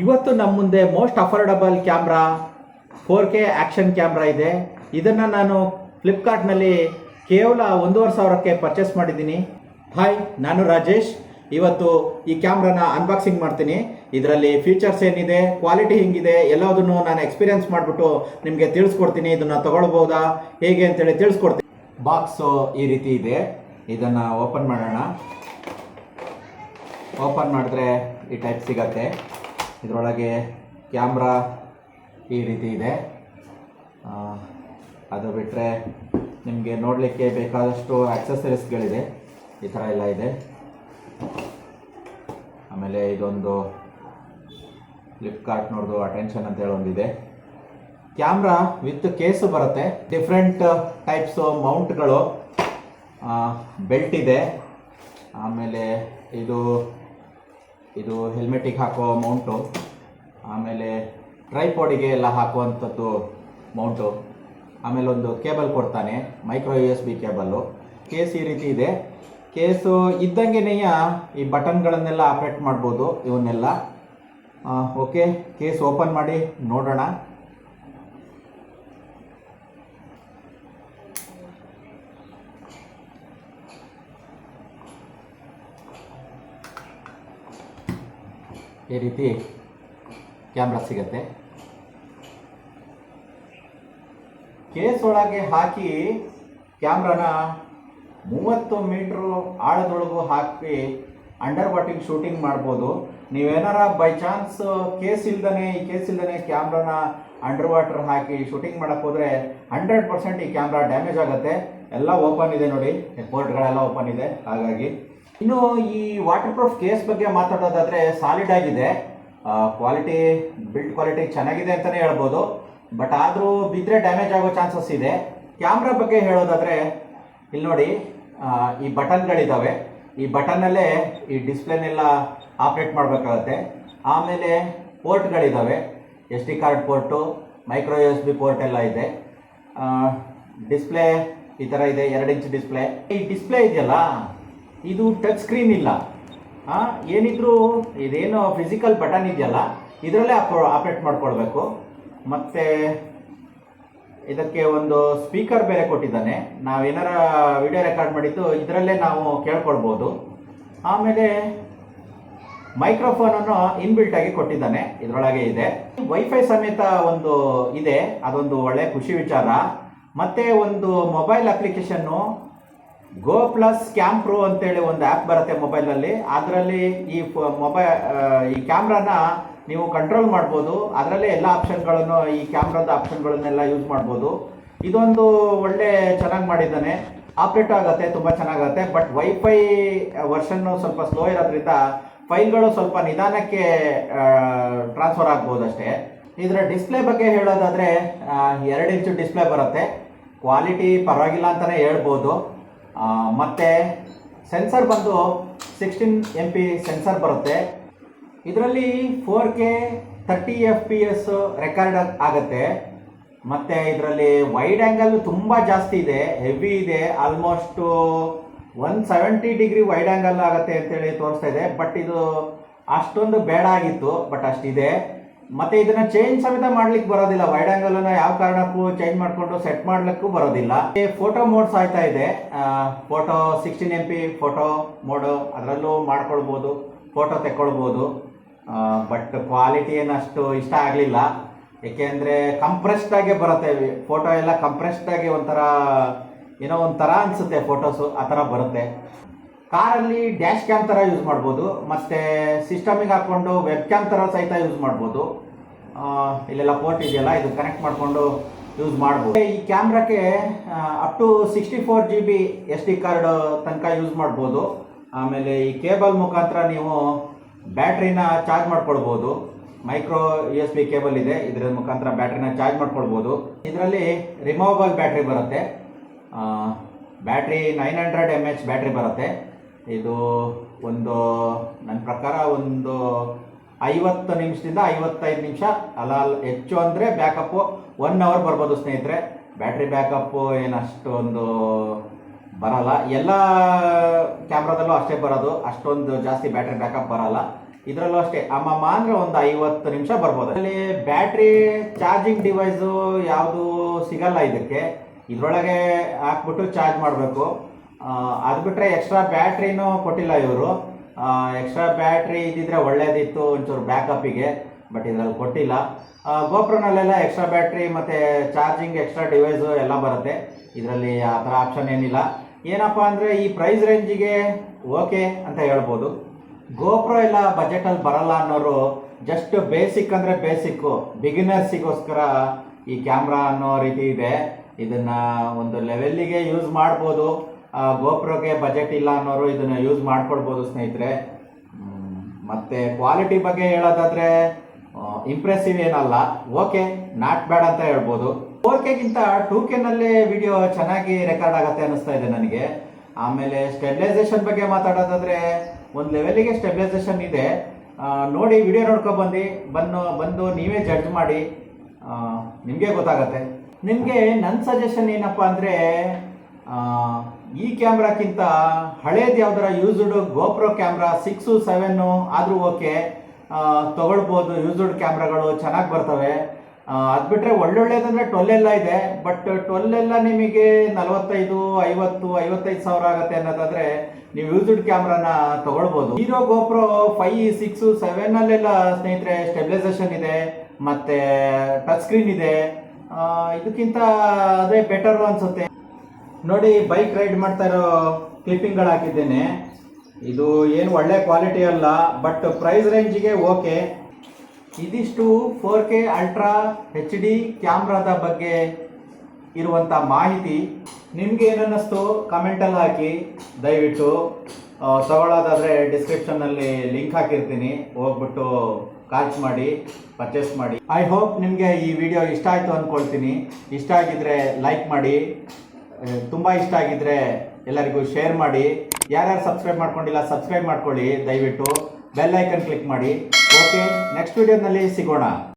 ಇವತ್ತು ನಮ್ಮ ಮುಂದೆ most affordable camera 4K action camera ಇದೆ. ಇದನ್ನು ನಾನು ಫ್ಲಿಪ್ಕಾರ್ಟ್ನಲ್ಲಿ ಕೇವಲ 1,500ಕ್ಕೆ ಪರ್ಚೇಸ್ ಮಾಡಿದ್ದೀನಿ. ಹಾಯ್, ನಾನು ರಾಜೇಶ್. ಇವತ್ತು ಈ ಕ್ಯಾಮ್ರಾನ ಅನ್ಬಾಕ್ಸಿಂಗ್ ಮಾಡ್ತೀನಿ. ಇದರಲ್ಲಿ ಫೀಚರ್ಸ್ ಏನಿದೆ, ಕ್ವಾಲಿಟಿ ಹೆಂಗಿದೆ, ಎಲ್ಲದನ್ನು ನಾನು ಎಕ್ಸ್ಪೀರಿಯನ್ಸ್ ಮಾಡಿಬಿಟ್ಟು ನಿಮಗೆ ತಿಳಿಸ್ಕೊಡ್ತೀನಿ. ಇದನ್ನು ತೊಗೊಳ್ಬೋದಾ ಹೇಗೆ ಅಂತೇಳಿ ತಿಳಿಸ್ಕೊಡ್ತೀನಿ. ಬಾಕ್ಸು ಈ ರೀತಿ ಇದೆ. ಇದನ್ನು ಓಪನ್ ಮಾಡೋಣ. ಓಪನ್ ಮಾಡಿದ್ರೆ ಈ ಟೈಪ್ ಸಿಗತ್ತೆ. ಇದರೊಳಗೆ ಕ್ಯಾಮ್ರಾ ಈ ರೀತಿ ಇದೆ. ಅದು ಬಿಟ್ಟರೆ ನಿಮಗೆ ನೋಡಲಿಕ್ಕೆ ಬೇಕಾದಷ್ಟು ಆಕ್ಸೆಸರೀಸ್ಗಳಿದೆ. ಈ ಥರ ಎಲ್ಲ ಇದೆ. ಆಮೇಲೆ ಇದೊಂದು ಫ್ಲಿಪ್ಕಾರ್ಟ್ನವ್ರದ್ದು ಅಟೆನ್ಷನ್ ಅಂತೇಳಿ ಒಂದಿದೆ. ಕ್ಯಾಮ್ರಾ ವಿತ್ ಕೇಸು ಬರುತ್ತೆ. ಡಿಫ್ರೆಂಟ್ ಟೈಪ್ಸು ಮೌಂಟ್ಗಳು, ಬೆಲ್ಟ್ ಇದೆ. ಆಮೇಲೆ ಇದು ಹೆಲ್ಮೆಟಿಗೆ ಹಾಕೋ ಮೌಂಟು. ಆಮೇಲೆ ಟ್ರೈಪಾಡಿಗೆ ಎಲ್ಲ ಹಾಕುವಂಥದ್ದು ಮೌಂಟು. ಆಮೇಲೆ ಒಂದು ಕೇಬಲ್ ಕೊಡ್ತಾನೆ, ಮೈಕ್ರೋ USB ಕೇಬಲ್ಲು. ಕೇಸ್ ಈ ರೀತಿ ಇದೆ. ಕೇಸು ಇದ್ದಂಗೆನೇ ಈ ಬಟನ್ಗಳನ್ನೆಲ್ಲ ಆಪ್ರೇಟ್ ಮಾಡ್ಬೋದು ಇವನ್ನೆಲ್ಲ. ಓಕೆ, ಕೇಸ್ ಓಪನ್ ಮಾಡಿ ನೋಡೋಣ. ಈ ರೀತಿ ಕ್ಯಾಮ್ರಾ ಸಿಗತ್ತೆ. ಕೇಸ್ ಒಳಗೆ ಹಾಕಿ ಕ್ಯಾಮ್ರಾನ 30 ಮೀಟ್ರು ಆಳದೊಳಗೂ ಹಾಕಿ ಅಂಡರ್ ವಾಟರ್ ಶೂಟಿಂಗ್ ಮಾಡ್ಬೋದು. ನೀವೇನಾರ ಬೈ ಚಾನ್ಸ್ ಕೇಸ್ ಇಲ್ದೇ ಕ್ಯಾಮ್ರಾನ ಅಂಡರ್ ವಾಟರ್ ಹಾಕಿ ಶೂಟಿಂಗ್ ಮಾಡಕ್ಕೆ ಹೋದರೆ 100% ಈ ಕ್ಯಾಮ್ರಾ ಡ್ಯಾಮೇಜ್ ಆಗುತ್ತೆ. ಎಲ್ಲ ಓಪನ್ ಇದೆ ನೋಡಿ, ಪೋರ್ಟ್ಗಳೆಲ್ಲ ಓಪನ್ ಇದೆ. ಹಾಗಾಗಿ ಇನ್ನು ಈ ವಾಟರ್ ಪ್ರೂಫ್ ಕೇಸ್ ಬಗ್ಗೆ ಮಾತಾಡೋದಾದರೆ ಸಾಲಿಡ್ ಆಗಿದೆ. ಕ್ವಾಲಿಟಿ, ಬಿಲ್ಡ್ ಕ್ವಾಲಿಟಿ ಚೆನ್ನಾಗಿದೆ ಅಂತಲೇ ಹೇಳ್ಬೋದು. ಬಟ್ ಆದರೂ ಬಿದ್ದರೆ ಡ್ಯಾಮೇಜ್ ಆಗೋ ಚಾನ್ಸಸ್ ಇದೆ. ಕ್ಯಾಮ್ರಾ ಬಗ್ಗೆ ಹೇಳೋದಾದರೆ ಇಲ್ಲಿ ನೋಡಿ, ಈ ಬಟನ್ಗಳಿದ್ದಾವೆ. ಈ ಬಟನ್ನಲ್ಲೇ ಈ ಡಿಸ್ಪ್ಲೇನೆಲ್ಲ ಆಪ್ರೇಟ್ ಮಾಡಬೇಕಾಗತ್ತೆ. ಆಮೇಲೆ ಪೋರ್ಟ್ಗಳಿದ್ದಾವೆ. SD card port, micro USB port ಎಲ್ಲ ಇದೆ. ಡಿಸ್ಪ್ಲೇ ಈ ಥರ ಇದೆ, 2 ಇಂಚ್ ಡಿಸ್ಪ್ಲೇ. ಈ ಡಿಸ್ಪ್ಲೇ ಇದೆಯಲ್ಲ, ಇದು ಟಚ್ ಸ್ಕ್ರೀನ್ ಇಲ್ಲ. ಏನಿದ್ರು ಇದೇನು ಫಿಸಿಕಲ್ ಬಟನ್ ಇದೆಯಲ್ಲ, ಇದರಲ್ಲೇ ಆಪ್ರೇಟ್ ಮಾಡ್ಕೊಳ್ಬೇಕು. ಮತ್ತು ಇದಕ್ಕೆ ಒಂದು ಸ್ಪೀಕರ್ ಬೇರೆ ಕೊಟ್ಟಿದ್ದಾನೆ. ನಾವೇನಾರ ವಿಡಿಯೋ ರೆಕಾರ್ಡ್ ಮಾಡಿದ್ದು ಇದರಲ್ಲೇ ನಾವು ಕೇಳ್ಕೊಳ್ಬೋದು. ಆಮೇಲೆ ಮೈಕ್ರೋಫೋನನ್ನು ಇನ್ಬಿಲ್ಟ್ ಆಗಿ ಕೊಟ್ಟಿದ್ದಾನೆ, ಇದರೊಳಗೆ ಇದೆ. ವೈಫೈ ಸಮೇತ ಒಂದು ಇದೆ, ಅದೊಂದು ಒಳ್ಳೆ ಖುಷಿ ವಿಚಾರ. ಮತ್ತು ಒಂದು mobile application go plus cam pro ಅಂತೇಳಿ ಒಂದು ಆ್ಯಪ್ ಬರುತ್ತೆ ಮೊಬೈಲಲ್ಲಿ. ಅದರಲ್ಲಿ ಈ ಕ್ಯಾಮ್ರಾನ ನೀವು ಕಂಟ್ರೋಲ್ ಮಾಡ್ಬೋದು. ಅದರಲ್ಲೇ ಎಲ್ಲ ಆಪ್ಷನ್ಗಳನ್ನು, ಈ ಕ್ಯಾಮ್ರಾದ ಆಪ್ಷನ್ಗಳನ್ನೆಲ್ಲ ಯೂಸ್ ಮಾಡ್ಬೋದು. ಇದೊಂದು ಒಳ್ಳೆ ಚೆನ್ನಾಗಿ ಮಾಡಿದ್ದಾನೆ. ಆಪ್ರೇಟ್ ಆಗುತ್ತೆ, ತುಂಬ ಚೆನ್ನಾಗುತ್ತೆ. ಬಟ್ ವೈಫೈ ವರ್ಷನ್ನು ಸ್ವಲ್ಪ ಸ್ಲೋ ಇರೋದ್ರಿಂದ ಫೈಲ್ಗಳು ಸ್ವಲ್ಪ ನಿಧಾನಕ್ಕೆ ಟ್ರಾನ್ಸ್ಫರ್ ಆಗ್ಬೋದು ಅಷ್ಟೇ. ಇದರ ಡಿಸ್ಪ್ಲೇ ಬಗ್ಗೆ ಹೇಳೋದಾದರೆ 2 ಇಂಚು ಡಿಸ್ಪ್ಲೇ ಬರುತ್ತೆ. ಕ್ವಾಲಿಟಿ ಪರವಾಗಿಲ್ಲ ಅಂತಲೇ ಹೇಳ್ಬೋದು. ಮತ್ತು ಸೆನ್ಸರ್ ಬಂದು 16 MP ಸೆನ್ಸರ್ ಬರುತ್ತೆ. ಇದರಲ್ಲಿ 4K 30 FPS ರೆಕಾರ್ಡ್ ಆಗುತ್ತೆ. ಮತ್ತು ಇದರಲ್ಲಿ ವೈಡ್ ಆ್ಯಂಗಲ್ ತುಂಬ ಜಾಸ್ತಿ ಇದೆ, ಹೆವಿ ಇದೆ. ಆಲ್ಮೋಸ್ಟು 170 ಡಿಗ್ರಿ ವೈಡ್ ಆ್ಯಂಗಲ್ ಆಗುತ್ತೆ ಅಂತೇಳಿ ತೋರಿಸ್ತಾ ಇದೆ. ಬಟ್ ಇದು ಅಷ್ಟೊಂದು ಬೇಡ ಆಗಿತ್ತು, ಬಟ್ ಅಷ್ಟಿದೆ. ಮತ್ತು ಇದನ್ನು ಚೇಂಜ್ ಸಮೇತ ಮಾಡ್ಲಿಕ್ಕೆ ಬರೋದಿಲ್ಲ. ವೈಡ್ ಆ್ಯಂಗಲನ್ನು ಯಾವ ಕಾರಣಕ್ಕೂ ಚೇಂಜ್ ಮಾಡಿಕೊಂಡು ಸೆಟ್ ಮಾಡಲಿಕ್ಕೂ ಬರೋದಿಲ್ಲ. ಫೋಟೋ ಮೋಡ್ಸ್ ಆಯ್ತಾ ಇದೆ. ಫೋಟೋ 16 MP ಫೋಟೋ ಮೋಡು, ಅದರಲ್ಲೂ ಮಾಡ್ಕೊಳ್ಬೋದು, ಫೋಟೋ ತೆಕ್ಕೊಳ್ಬೋದು. ಬಟ್ ಕ್ವಾಲಿಟಿ ಏನಷ್ಟು ಇಷ್ಟ ಆಗಲಿಲ್ಲ. ಏಕೆಂದರೆ ಕಂಪ್ರೆಸ್ಡ್ ಆಗಿ ಬರುತ್ತೆ ಫೋಟೋ ಎಲ್ಲ. ಕಂಪ್ರೆಸ್ಡ್ ಆಗಿ ಒಂಥರ ಅನಿಸುತ್ತೆ ಫೋಟೋಸು, ಆ ಥರ ಬರುತ್ತೆ. ಕಾರಲ್ಲಿ ಡ್ಯಾಶ್ ಕ್ಯಾಮ್ ಥರ ಯೂಸ್ ಮಾಡ್ಬೋದು. ಮತ್ತು ಸಿಸ್ಟಮಿಗೆ ಹಾಕ್ಕೊಂಡು ವೆಬ್ ಕ್ಯಾಮ್ ಥರ ಸಹಿತ ಯೂಸ್ ಮಾಡ್ಬೋದು. ಇಲ್ಲೆಲ್ಲ ಪೋರ್ಟ್ ಇದೆಯಲ್ಲ, ಇದು ಕನೆಕ್ಟ್ ಮಾಡಿಕೊಂಡು ಯೂಸ್ ಮಾಡ್ಬೋದು. ಈ ಕ್ಯಾಮ್ರಾಕ್ಕೆ up to 64 GB SD card ತನಕ ಯೂಸ್ ಮಾಡ್ಬೋದು. ಆಮೇಲೆ ಈ ಕೇಬಲ್ ಮುಖಾಂತರ ನೀವು ಬ್ಯಾಟ್ರಿನ ಚಾರ್ಜ್ ಮಾಡ್ಕೊಳ್ಬೋದು. ಮೈಕ್ರೋ USB ಕೇಬಲ್ ಇದೆ, ಇದರ ಮುಖಾಂತರ ಬ್ಯಾಟ್ರಿನ ಚಾರ್ಜ್ ಮಾಡ್ಕೊಳ್ಬೋದು. ಇದರಲ್ಲಿ ರಿಮೂವಬಲ್ ಬ್ಯಾಟ್ರಿ ಬರುತ್ತೆ. ಬ್ಯಾಟ್ರಿ 900 mAh ಬ್ಯಾಟ್ರಿ ಬರುತ್ತೆ. ಇದು ನನ್ನ ಪ್ರಕಾರ ಒಂದು 50 ನಿಮಿಷದಿಂದ 55 ನಿಮಿಷ, ಅಲ್ಲ ಹೆಚ್ಚು ಅಂದರೆ ಬ್ಯಾಕಪ್ಪು 1 ಅವರ್ ಬರ್ಬೋದು ಸ್ನೇಹಿತರೆ. ಬ್ಯಾಟ್ರಿ ಬ್ಯಾಕಪ್ಪು ಏನಷ್ಟೊಂದು ಬರಲ್ಲ. ಎಲ್ಲ ಕ್ಯಾಮ್ರಾದಲ್ಲೂ ಅಷ್ಟೇ ಬರೋದು, ಅಷ್ಟೊಂದು ಜಾಸ್ತಿ ಬ್ಯಾಟ್ರಿ ಬ್ಯಾಕಪ್ ಬರಲ್ಲ. ಇದರಲ್ಲೂ ಅಷ್ಟೇ ಅಮ್ಮಮ್ಮ ಅಂದರೆ ಒಂದು 50 ನಿಮಿಷ ಬರ್ಬೋದು. ಅಲ್ಲಿ ಬ್ಯಾಟ್ರಿ ಚಾರ್ಜಿಂಗ್ ಡಿವೈಸು ಯಾವುದು ಸಿಗಲ್ಲ ಇದಕ್ಕೆ, ಇದರೊಳಗೆ ಹಾಕ್ಬಿಟ್ಟು ಚಾರ್ಜ್ ಮಾಡಬೇಕು. ಅದು ಬಿಟ್ಟರೆ ಎಕ್ಸ್ಟ್ರಾ ಬ್ಯಾಟ್ರಿನೂ ಕೊಟ್ಟಿಲ್ಲ ಇವರು. ಎಕ್ಸ್ಟ್ರಾ ಬ್ಯಾಟ್ರಿ ಇದ್ದಿದ್ರೆ ಒಳ್ಳೇದಿತ್ತು ಒಂಚೂರು ಬ್ಯಾಕಪ್ಪಿಗೆ, ಬಟ್ ಇದರಲ್ಲಿ ಕೊಟ್ಟಿಲ್ಲ. ಗೋಪ್ರೋನಲ್ಲೆಲ್ಲ ಎಕ್ಸ್ಟ್ರಾ ಬ್ಯಾಟ್ರಿ ಮತ್ತು ಚಾರ್ಜಿಂಗ್ ಎಕ್ಸ್ಟ್ರಾ ಡಿವೈಸು ಎಲ್ಲ ಬರುತ್ತೆ. ಇದರಲ್ಲಿ ಆ ಥರ ಆಪ್ಷನ್ ಏನಿಲ್ಲ. ಏನಪ್ಪ ಅಂದರೆ ಈ ಪ್ರೈಸ್ ರೇಂಜಿಗೆ ಓಕೆ ಅಂತ ಹೇಳ್ಬೋದು. ಗೋಪ್ರೋ ಎಲ್ಲ ಬಜೆಟಲ್ಲಿ ಬರಲ್ಲ ಅನ್ನೋರು ಜಸ್ಟ್ ಬೇಸಿಕ್ ಅಂದರೆ ಬೇಸಿಕ್ಕು ಬಿಗಿನರ್ಸಿಗೋಸ್ಕರ ಈ ಕ್ಯಾಮ್ರಾ ಅನ್ನೋ ರೀತಿ ಇದೆ. ಇದನ್ನು ಒಂದು ಲೆವೆಲ್ಲಿಗೆ ಯೂಸ್ ಮಾಡ್ಬೋದು. ಗೋಪ್ರೋಗೆ ಬಜೆಟ್ ಇಲ್ಲ ಅನ್ನೋರು ಇದನ್ನು ಯೂಸ್ ಮಾಡ್ಕೊಳ್ಬೋದು ಸ್ನೇಹಿತರೆ. ಮತ್ತು ಕ್ವಾಲಿಟಿ ಬಗ್ಗೆ ಹೇಳೋದಾದರೆ ಇಂಪ್ರೆಸಿವ್ ಏನಲ್ಲ, ಓಕೆ, ನಾಟ್ ಬ್ಯಾಡ್ ಅಂತ ಹೇಳ್ಬೋದು. 4Kಗಿಂತ 2Kನಲ್ಲೇ ವಿಡಿಯೋ ಚೆನ್ನಾಗಿ ರೆಕಾರ್ಡ್ ಆಗುತ್ತೆ ಅನ್ನಿಸ್ತಾ ಇದೆ ನನಗೆ. ಆಮೇಲೆ ಸ್ಟೆಬಿಲೈಸೇಷನ್ ಬಗ್ಗೆ ಮಾತಾಡೋದಾದರೆ ಒಂದು ಲೆವೆಲಿಗೆ ಸ್ಟೆಬಿಲೈಸೇಷನ್ ಇದೆ. ನೋಡಿ, ವಿಡಿಯೋ ಬಂದು ನೀವೇ ಜಡ್ಜ್ ಮಾಡಿ, ನಿಮಗೆ ಗೊತ್ತಾಗತ್ತೆ. ನಿಮಗೆ ನನ್ನ ಸಜೆಷನ್ ಏನಪ್ಪ ಅಂದರೆ ಈ ಕ್ಯಾಮ್ರಾಕ್ಕಿಂತ ಹಳೇದು ಯಾವ್ದಾರ ಯೂಸ್ಡ್ ಗೋಪ್ರೋ ಕ್ಯಾಮ್ರಾ 6, 7 ಆದರೂ ಓಕೆ, ತೊಗೊಳ್ಬೋದು. ಯೂಸ್ಡ್ ಕ್ಯಾಮ್ರಾಗಳು ಚೆನ್ನಾಗಿ ಬರ್ತವೆ. ಅದು ಬಿಟ್ಟರೆ ಒಳ್ಳೊಳ್ಳೇದಂದರೆ 12 ಎಲ್ಲ ಇದೆ. ಬಟ್ 12 ಎಲ್ಲ ನಿಮಗೆ 45, 50, 55 ಸಾವಿರ ಆಗುತ್ತೆ ಅನ್ನೋದಾದರೆ ನೀವು ಯೂಸ್ಡ್ ಕ್ಯಾಮ್ರಾನ ತೊಗೊಳ್ಬೋದು. ಹೀರೋ ಗೋಪ್ರೋ 5, 6, 7 ಸ್ನೇಹಿತರೆ ಸ್ಟೆಬಿಲೈಸೇಷನ್ ಇದೆ ಮತ್ತು ಟಚ್ ಸ್ಕ್ರೀನ್ ಇದೆ. ಇದಕ್ಕಿಂತ ಅದೇ ಬೆಟರು ಅನಿಸುತ್ತೆ. ನೋಡಿ, ಬೈಕ್ ರೈಡ್ ಮಾಡ್ತಾ ಇರೋ ಕ್ಲಿಪ್ಪಿಂಗ್ಗಳು ಹಾಕಿದ್ದೇನೆ. ಇದು ಏನು ಒಳ್ಳೆ ಕ್ವಾಲಿಟಿ ಅಲ್ಲ, ಬಟ್ ಪ್ರೈಸ್ ರೇಂಜಿಗೆ ಓಕೆ. ಇದಿಷ್ಟು 4K ಅಲ್ಟ್ರಾ HD ಕ್ಯಾಮ್ರಾದ ಬಗ್ಗೆ ಇರುವಂಥ ಮಾಹಿತಿ. ನಿಮಗೆ ಏನನ್ನಿಸ್ತು ಕಮೆಂಟಲ್ಲಿ ಹಾಕಿ. ದಯವಿಟ್ಟು ತಗೊಳ್ಳೋದಾದರೆ ಡಿಸ್ಕ್ರಿಪ್ಷನ್ನಲ್ಲಿ ಲಿಂಕ್ ಹಾಕಿರ್ತೀನಿ, ಹೋಗ್ಬಿಟ್ಟು ಕಾಲ್ಸ್ ಮಾಡಿ, ಪರ್ಚೇಸ್ ಮಾಡಿ. ಐ ಹೋಪ್ ನಿಮಗೆ ಈ ವಿಡಿಯೋ ಇಷ್ಟ ಆಯಿತು ಅಂದ್ಕೊಳ್ತೀನಿ. ಇಷ್ಟ ಆಗಿದ್ದರೆ ಲೈಕ್ ಮಾಡಿ, ತುಂಬ ಇಷ್ಟ ಆಗಿದ್ದರೆ ಎಲ್ಲರಿಗೂ ಶೇರ್ ಮಾಡಿ. ಯಾರ್ಯಾರು ಸಬ್ಸ್ಕ್ರೈಬ್ ಮಾಡ್ಕೊಂಡಿಲ್ಲ ಸಬ್ಸ್ಕ್ರೈಬ್ ಮಾಡ್ಕೊಳ್ಳಿ ದಯವಿಟ್ಟು. ಬೆಲ್ ಐಕನ್ ಕ್ಲಿಕ್ ಮಾಡಿ. ಓಕೆ, ನೆಕ್ಸ್ಟ್ ವಿಡಿಯೋನಲ್ಲಿ ಸಿಗೋಣ.